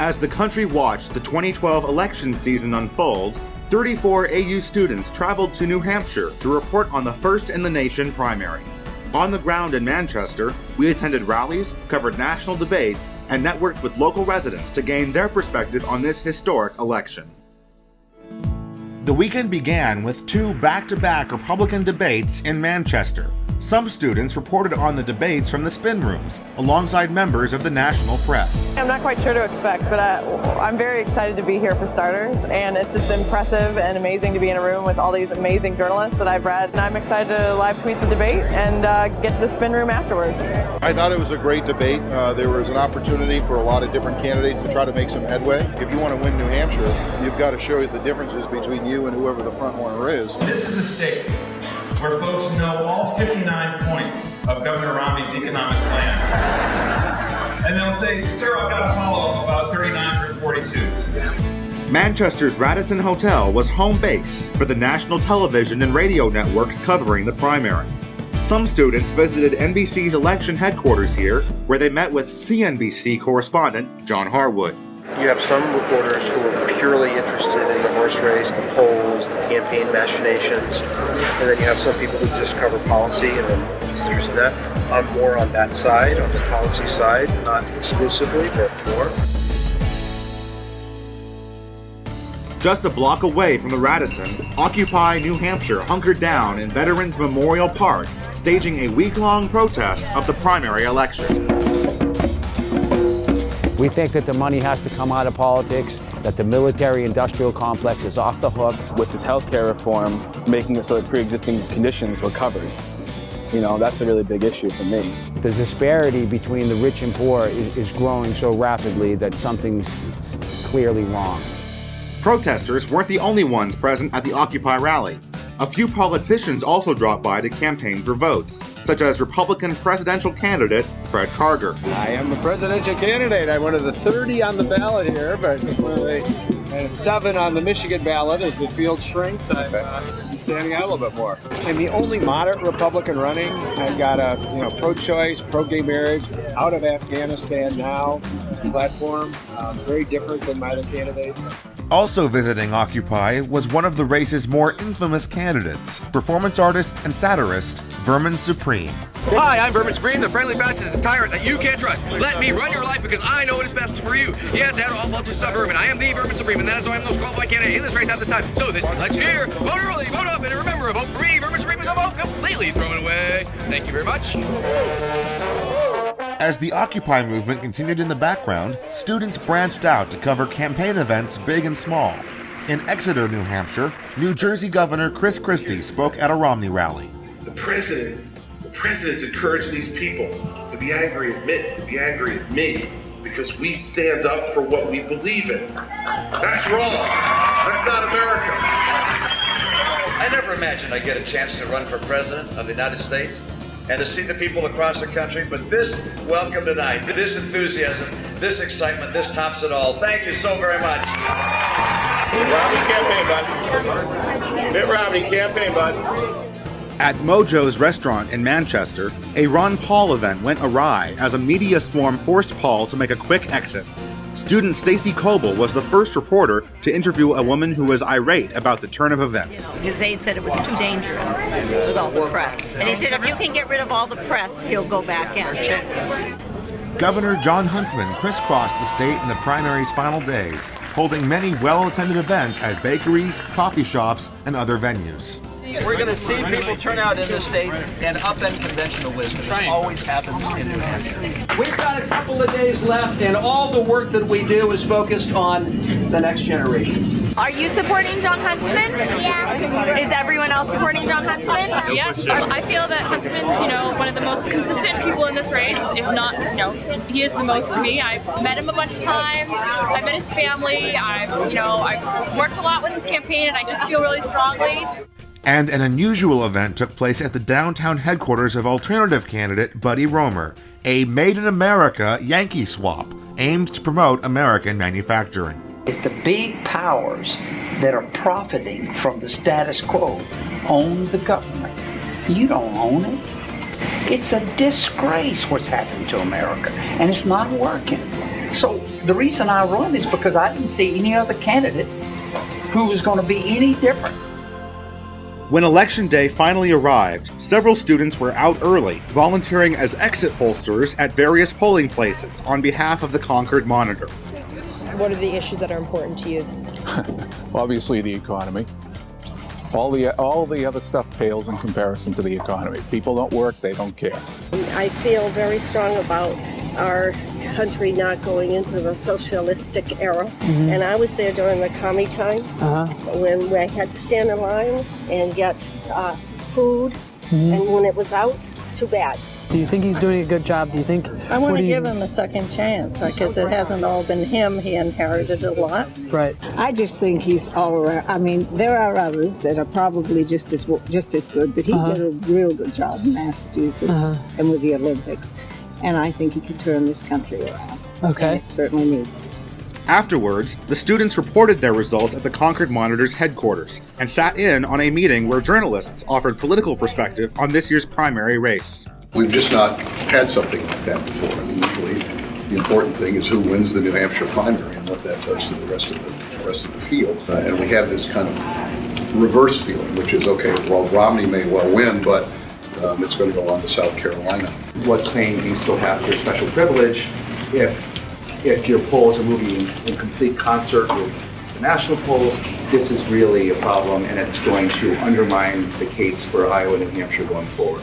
As the country watched the 2012 election season unfold, 34 AU students traveled to New Hampshire to report on the first-in-the-nation primary. On the ground in Manchester, we attended rallies, covered national debates, and networked with local residents to gain their perspective on this historic election. The weekend began with two back-to-back Republican debates in Manchester. Some students reported on the debates from the spin rooms, alongside members of the national press. I'm not quite sure to expect, but I'm very excited to be here for starters, and it's just impressive and amazing to be in a room with all these amazing journalists that I've read, and I'm excited to live tweet the debate and get to the spin room afterwards. I thought it was a great debate. There was an opportunity for a lot of different candidates to try to make some headway. If you want to win New Hampshire, you've got to show the differences between you and whoever the front runner is. This is a state where folks know all 59 points of Governor Romney's economic plan. And they'll say, sir, I've got to follow about 39 through 42. Manchester's Radisson Hotel was home base for the national television and radio networks covering the primary. Some students visited NBC's election headquarters here, where they met with CNBC correspondent John Harwood. You have some reporters who are purely interested in the horse race, the polls, the campaign machinations, and then you have some people who just cover policy and are interested in that. I'm more on that side, on the policy side, not exclusively, but more. Just a block away from the Radisson, Occupy New Hampshire hunkered down in Veterans Memorial Park, staging a week-long protest of the primary election. We think that the money has to come out of politics, that the military-industrial complex is off the hook. With this healthcare reform, making it so that pre-existing conditions were covered. You know, that's a really big issue for me. The disparity between the rich and poor is growing so rapidly that something's clearly wrong. Protesters weren't the only ones present at the Occupy rally. A few politicians also dropped by to campaign for votes, such as Republican presidential candidate Fred Karger. I am a presidential candidate. I'm one of the 30 on the ballot here, but one of the 7 on the Michigan ballot. As the field shrinks, I'm standing out a little bit more. I'm the only moderate Republican running. I've got a pro-choice, pro-gay marriage, out of Afghanistan now platform, very different than my other candidates. Also visiting Occupy was one of the race's more infamous candidates, performance artist and satirist Vermin Supreme. Hi, I'm Vermin Supreme, the friendly fascist tyrant that you can't trust. Let me run your life because I know what is best for you. Yes, and all vultures suffer vermin. I am the Vermin Supreme, and that is why I'm the most qualified candidate in this race at this time. So this is election year. Vote early, vote up, and remember, vote for me. Vermin Supreme is a vote completely thrown away. Thank you very much. As the Occupy movement continued in the background, students branched out to cover campaign events big and small. In Exeter, New Hampshire, New Jersey Governor Chris Christie spoke at a Romney rally. The president's encouraging these people to be angry at me, because we stand up for what we believe in. That's wrong. That's not America. I never imagined I'd get a chance to run for president of the United States and to see the people across the country, but this welcome tonight, this enthusiasm, this excitement, this tops it all. Thank you so very much. Romney campaign buttons. Mitt Romney campaign buttons. At Mojo's restaurant in Manchester, a Ron Paul event went awry as a media swarm forced Paul to make a quick exit. Student Stacy Coble was the first reporter to interview a woman who was irate about the turn of events. His aide said it was too dangerous with all the press. And he said if you can get rid of all the press, he'll go back in. Governor John Huntsman crisscrossed the state in the primary's final days, holding many well-attended events at bakeries, coffee shops, and other venues. We're going to see people turn out in the state and upend conventional wisdom. This always happens in New Hampshire. We've got a couple of days left, and all the work that we do is focused on the next generation. Are you supporting John Huntsman? Yeah. Is everyone else supporting John Huntsman? Yeah. I feel that Huntsman's, one of the most consistent people in this race. If not, he is the most to me. I've met him a bunch of times. I've met his family. I've worked a lot with his campaign, and I just feel really strongly. And an unusual event took place at the downtown headquarters of alternative candidate Buddy Roemer, a Made in America Yankee swap aimed to promote American manufacturing. If the big powers that are profiting from the status quo own the government, you don't own it. It's a disgrace what's happened to America, and it's not working. So the reason I run is because I didn't see any other candidate who was going to be any different. When Election Day finally arrived, several students were out early, volunteering as exit pollsters at various polling places on behalf of the Concord Monitor. What are the issues that are important to you? Obviously the economy. All the other stuff pales in comparison to the economy. People don't work, they don't care. I feel very strong about our country not going into the socialistic era. And I was there during the commie time when I had to stand in line and get food, and when it was out, too bad. Do you think he's doing a good job? Do you think? I want to give him a second chance because it hasn't all been him. He inherited a lot. Right. I just think he's all around. I mean, there are others that are probably just as good, but he did a real good job in Massachusetts and with the Olympics. And I think he can turn this country around. Okay. And it certainly needs it. Afterwards, the students reported their results at the Concord Monitor's headquarters and sat in on a meeting where journalists offered political perspective on this year's primary race. We've just not had something like that before. I mean, usually the important thing is who wins the New Hampshire primary and what that does to the rest of the field. And we have this kind of reverse feeling, which is, okay, well, Romney may well win, but it's going to go on to South Carolina. What claim do you still have to a special privilege if your polls are moving in complete concert with the national polls? This is really a problem, and it's going to undermine the case for Iowa and New Hampshire going forward.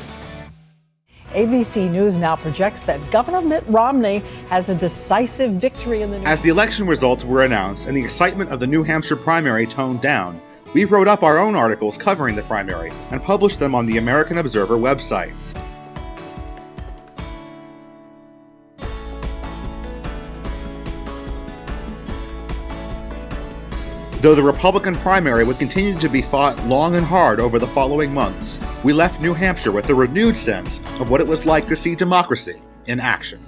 ABC News now projects that Governor Mitt Romney has a decisive victory in the As the election results were announced and the excitement of the New Hampshire primary toned down, we wrote up our own articles covering the primary and published them on the American Observer website. Though the Republican primary would continue to be fought long and hard over the following months, we left New Hampshire with a renewed sense of what it was like to see democracy in action.